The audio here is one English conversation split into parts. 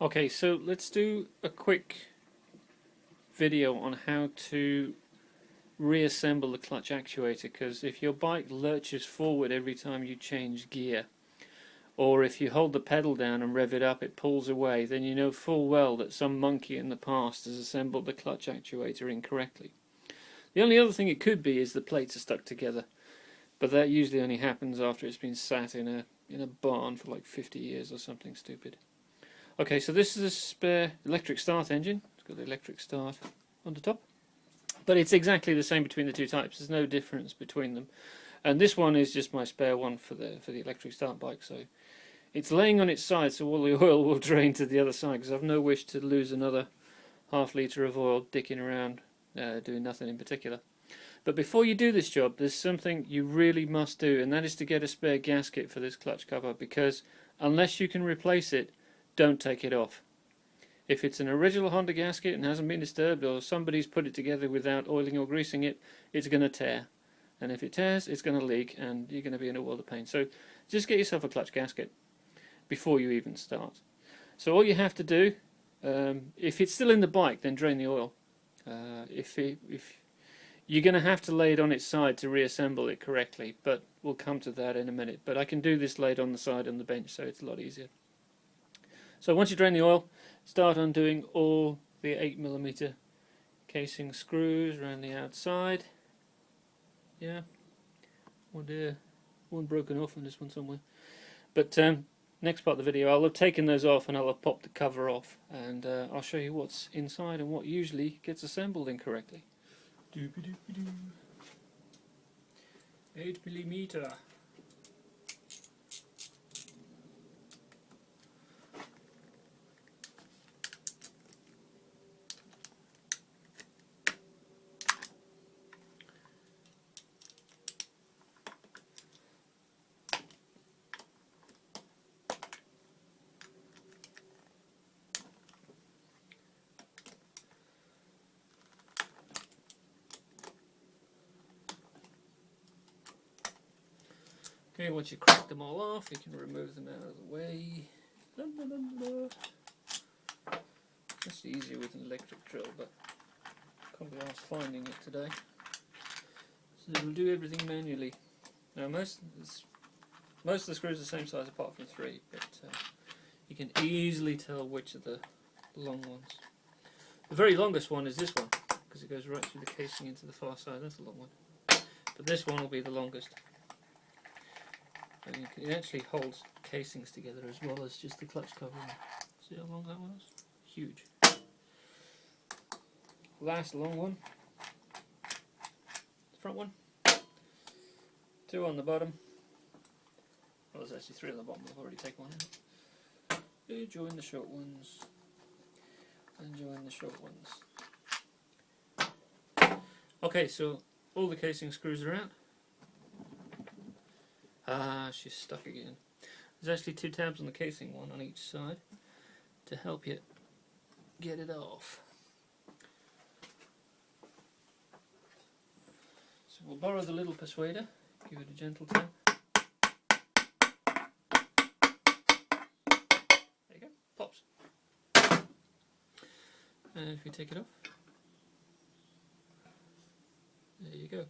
Okay, so let's do a quick video on how to reassemble the clutch actuator, because if your bike lurches forward every time you change gear, or if you hold the pedal down and rev it up it pulls away, then you know full well that some monkey in the past has assembled the clutch actuator incorrectly. The only other thing it could be is the plates are stuck together, but that usually only happens after it's been sat in a barn for like 50 years or something stupid. Okay, so this is a spare electric start engine. It's got the electric start on the top, but it's exactly the same between the two types. There's no difference between them, and this one is just my spare one for the electric start bike. So it's laying on its side, so all the oil will drain to the other side, because I've no wish to lose another half-litre of oil dicking around doing nothing in particular. But before you do this job, there's something you really must do, and that is to get a spare gasket for this clutch cover, because unless you can replace it, don't take it off. If it's an original Honda gasket and hasn't been disturbed, or somebody's put it together without oiling or greasing it, it's going to tear. And if it tears, it's going to leak, and you're going to be in a world of pain. So just get yourself a clutch gasket before you even start. So all you have to do, if it's still in the bike, then drain the oil. If you're going to have to lay it on its side to reassemble it correctly, but we'll come to that in a minute. But I can do this laid on the side on the bench, so it's a lot easier. So once you drain the oil, start undoing all the 8mm casing screws around the outside. Yeah, one broken off and this one somewhere. But next part of the video I'll have taken those off and I'll have popped the cover off, and I'll show you what's inside and what usually gets assembled incorrectly. 8mm. Okay, once you crack them all off, you can remove them out of the way. It's easier with an electric drill, but I can't be arsed finding it today. So we'll do everything manually. Now most of the screws are the same size apart from 3, but you can easily tell which are the long ones. The very longest one is this one, because it goes right through the casing into the far side. That's a long one. But this one will be the longest. And it actually holds casings together as well as just the clutch cover. See how long that was? Huge. Last long one. Front one. 2 on the bottom. Well, there's actually 3 on the bottom. I've already taken one out. Join the short ones. And join the short ones. Okay, so all the casing screws are out. Ah, she's stuck again. There's actually 2 tabs on the casing, one on each side, to help you get it off. So we'll borrow the little persuader, give it a gentle tap. There you go, pops. And if you take it off, there you go.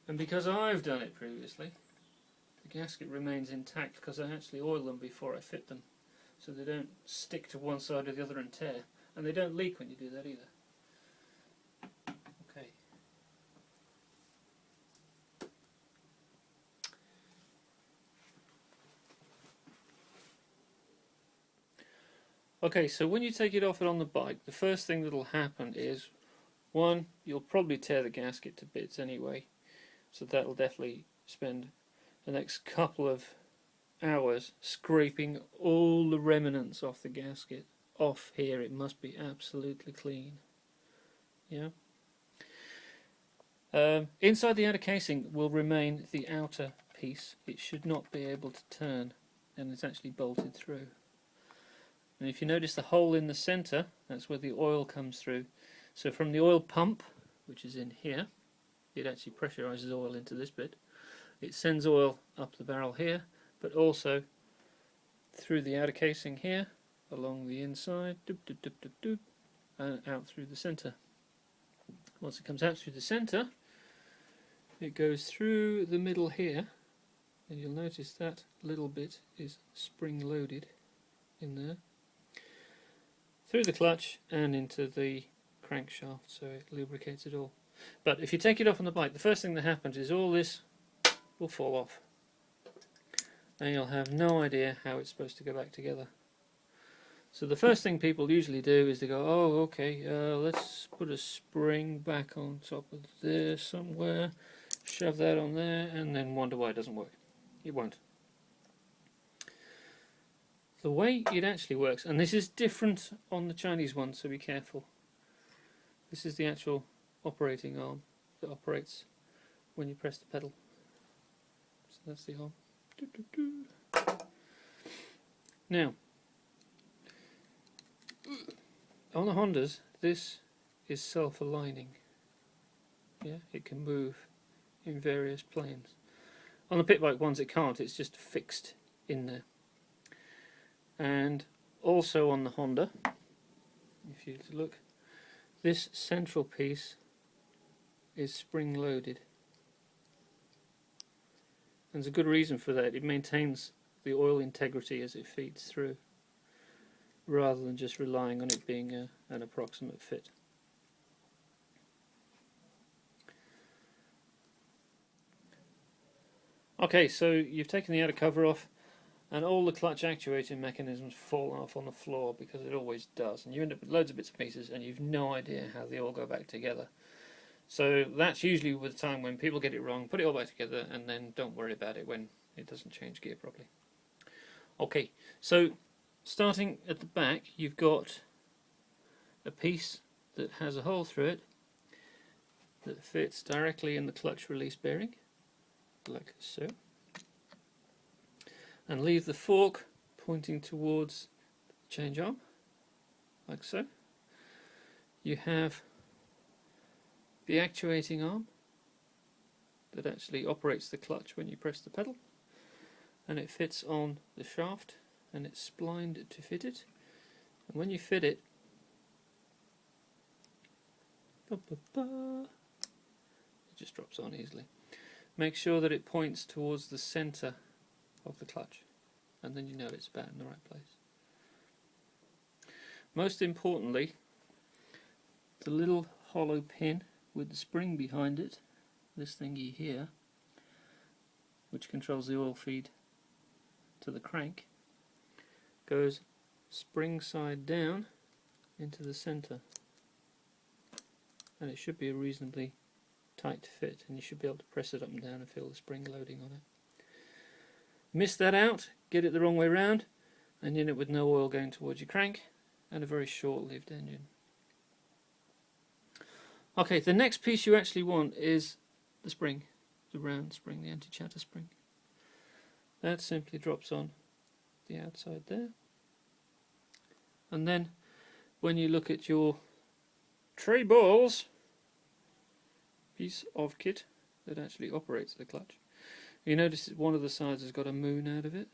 And because I've done it previously, the gasket remains intact, because I actually oil them before I fit them, so they don't stick to one side or the other and tear, and they don't leak when you do that either. Okay. Okay, so when you take it off and on the bike, the first thing that'll happen is, one, you'll probably tear the gasket to bits anyway, so that'll definitely spend the next couple of hours scraping all the remnants off the gasket off here. It must be absolutely clean. Yeah. Inside the outer casing will remain the outer piece. It should not be able to turn, and it's actually bolted through. And if you notice the hole in the centre, that's where the oil comes through. So from the oil pump, which is in here, it actually pressurizes oil into this bit. It sends oil up the barrel here, but also through the outer casing here along the inside, doop, doop, doop, doop, doop, and out through the centre. Once it comes out through the centre, it goes through the middle here, and you'll notice that little bit is spring loaded in there, through the clutch and into the crankshaft, so it lubricates it all. But if you take it off on the bike, the first thing that happens is all this will fall off, and you'll have no idea how it's supposed to go back together. So the first thing people usually do is they go, oh okay, let's put a spring back on top of this somewhere, shove that on there, and then wonder why it doesn't work. It won't. The way it actually works, and this is different on the Chinese one, so be careful. This is the actual operating arm that operates when you press the pedal. So that's the arm. Now, on the Hondas, this is self-aligning. Yeah, it can move in various planes. On the pit bike ones it can't, it's just fixed in there. And also on the Honda, if you look, this central piece is spring loaded. And there's a good reason for that. It maintains the oil integrity as it feeds through, rather than just relying on it being an approximate fit. Okay, so you've taken the outer cover off, and all the clutch actuating mechanisms fall off on the floor, because it always does, and you end up with loads of bits and pieces and you've no idea how they all go back together. So that's usually the time when people get it wrong, put it all back together, and then don't worry about it when it doesn't change gear properly. Okay, so starting at the back, you've got a piece that has a hole through it that fits directly in the clutch release bearing, like so, and leave the fork pointing towards the change arm, like so. You have the actuating arm that actually operates the clutch when you press the pedal, and it fits on the shaft, and it's splined to fit it. And when you fit it, it just drops on easily. Make sure that it points towards the centre of the clutch, and then you know it's about in the right place. Most importantly, the little hollow pin with the spring behind it, this thingy here, which controls the oil feed to the crank, goes spring side down into the centre, and it should be a reasonably tight fit, and you should be able to press it up and down and feel the spring loading on it. Miss that out, get it the wrong way round, and you end up with no oil going towards your crank and a very short-lived engine. Okay, the next piece you actually want is the spring, the round spring, the anti-chatter spring. That simply drops on the outside there, and then when you look at your tray balls piece of kit that actually operates the clutch, you notice that one of the sides has got a moon out of it,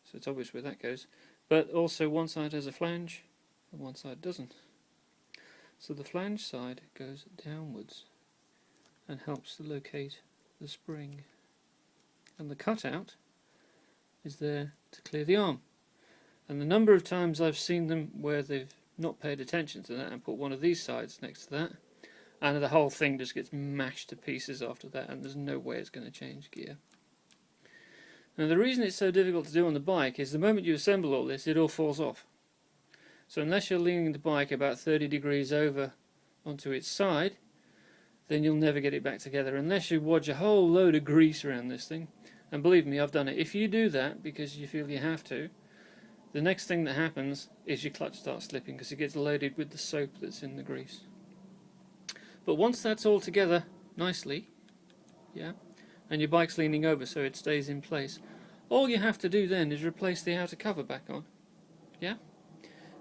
so it's obvious where that goes, but also one side has a flange and one side doesn't. So the flange side goes downwards and helps to locate the spring, and the cutout is there to clear the arm. And the number of times I've seen them where they've not paid attention to that and put one of these sides next to that, and the whole thing just gets mashed to pieces after that, and there's no way it's going to change gear. Now the reason it's so difficult to do on the bike is the moment you assemble all this, it all falls off. So unless you're leaning the bike about 30 degrees over onto its side, then you'll never get it back together, unless you wad a whole load of grease around this thing. And believe me, I've done it. If you do that because you feel you have to, the next thing that happens is your clutch starts slipping because it gets loaded with the soap that's in the grease. But once that's all together nicely, yeah, and your bike's leaning over so it stays in place, all you have to do then is replace the outer cover back on. Yeah?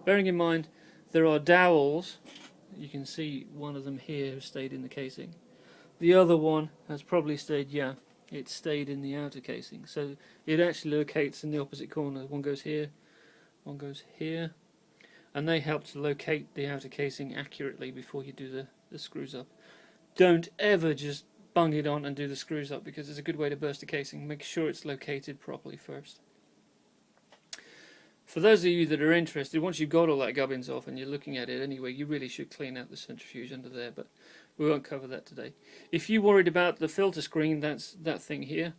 Bearing in mind there are dowels, you can see one of them here has stayed in the casing. The other one has probably stayed, yeah, it stayed in the outer casing. So it actually locates in the opposite corner. One goes here, one goes here, and they help to locate the outer casing accurately before you do the screws up. Don't ever just bung it on and do the screws up, because it's a good way to burst the casing. Make sure it's located properly first. For those of you that are interested, once you've got all that gubbins off and you're looking at it anyway, you really should clean out the centrifuge under there, but we won't cover that today. If you're worried about the filter screen, that's that thing here.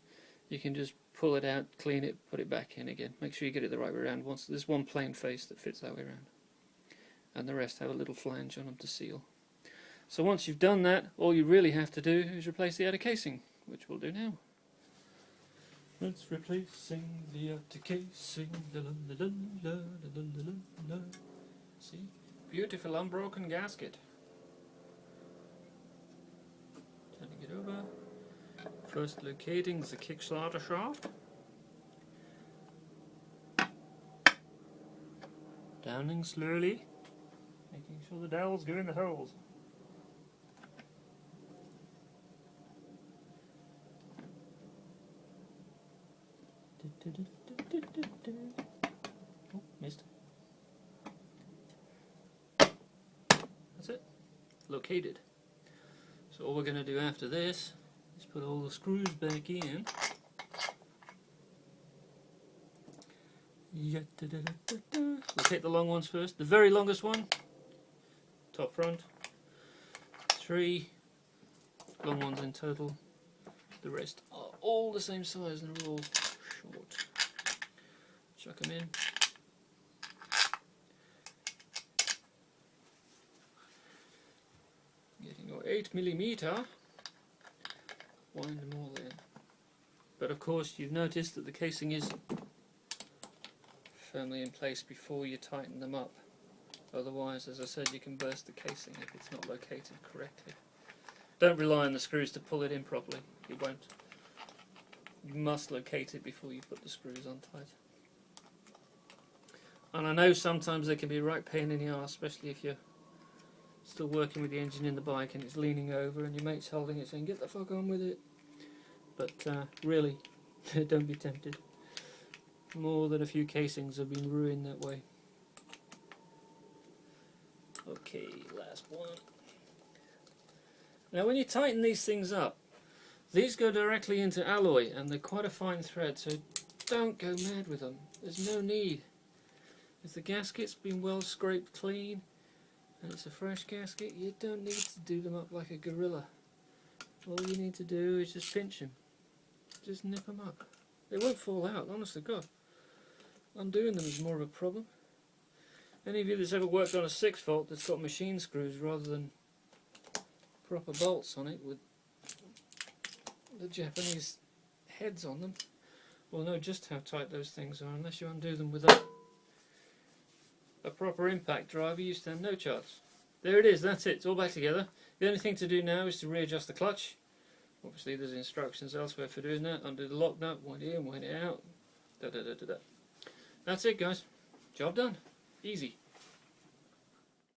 You can just pull it out, clean it, put it back in again. Make sure you get it the right way around. Once there's one plain face that fits that way around, and the rest have a little flange on them to seal. So once you've done that, all you really have to do is replace the outer casing, which we'll do now. Let's replacing the outer casing. La, la, la, la, la, la, la, la. See? Beautiful unbroken gasket. Turning it over. First locating the kickstarter shaft. Downing slowly, making sure the dowels go in the holes. Oh, missed. That's it. Located. So all we're going to do after this is put all the screws back in. We'll take the long ones first. The very longest one, top front. 3 long ones in total. The rest are all the same size and they're all short. Chuck them in. Getting your 8mm. Wind them all in. But of course you've noticed that the casing is firmly in place before you tighten them up. Otherwise, as I said, you can burst the casing if it's not located correctly. Don't rely on the screws to pull it in properly. You won't. You must locate it before you put the screws on tight. And I know sometimes they can be a right pain in the arse, especially if you're still working with the engine in the bike and it's leaning over and your mate's holding it saying, "Get the fuck on with it." But really, don't be tempted. More than a few casings have been ruined that way. Okay, last one. Now when you tighten these things up, these go directly into alloy and they're quite a fine thread, so don't go mad with them. There's no need. If the gasket's been well scraped clean and it's a fresh gasket, you don't need to do them up like a gorilla. All you need to do is just pinch them. Just nip them up. They won't fall out, honest to God. Undoing them is more of a problem. Any of you that's ever worked on a 6-volt that's got machine screws rather than proper bolts on it with the Japanese heads on them will know just how tight those things are. Unless you undo them with a proper impact driver, you stand no chance. There it is, that's it, it's all back together. The only thing to do now is to readjust the clutch. Obviously there's instructions elsewhere for doing that. Undo the lock nut, wind it in, wind it out. Da da da da da. That's it, guys. Job done. Easy.